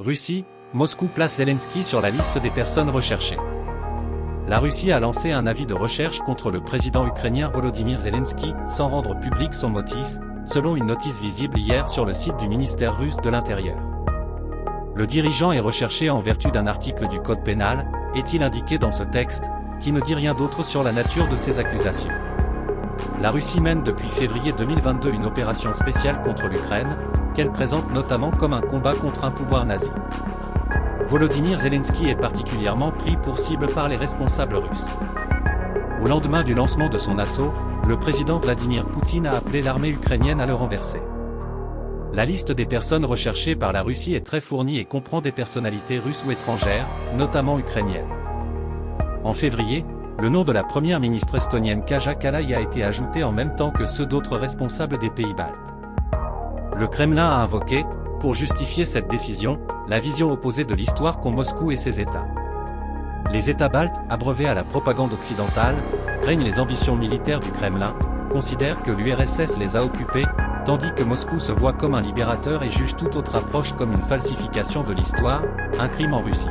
Russie, Moscou place Zelensky sur la liste des personnes recherchées. La Russie a lancé un avis de recherche contre le président ukrainien Volodymyr Zelensky, sans rendre public son motif, selon une notice visible hier sur le site du ministère russe de l'Intérieur. Le dirigeant est recherché en vertu d'un article du Code pénal, est-il indiqué dans ce texte, qui ne dit rien d'autre sur la nature de ces accusations. La Russie mène depuis février 2022 une opération spéciale contre l'Ukraine, qu'elle présente notamment comme un combat contre un pouvoir nazi. Volodymyr Zelensky est particulièrement pris pour cible par les responsables russes. Au lendemain du lancement de son assaut, le président Vladimir Poutine a appelé l'armée ukrainienne à le renverser. La liste des personnes recherchées par la Russie est très fournie et comprend des personnalités russes ou étrangères, notamment ukrainiennes. En février, le nom de la première ministre estonienne Kaja Kallas a été ajouté en même temps que ceux d'autres responsables des pays baltes. Le Kremlin a invoqué, pour justifier cette décision, la vision opposée de l'histoire qu'ont Moscou et ses États. Les États baltes, abreuvés à la propagande occidentale, craignent les ambitions militaires du Kremlin, considèrent que l'URSS les a occupés, tandis que Moscou se voit comme un libérateur et juge toute autre approche comme une falsification de l'histoire, un crime en Russie.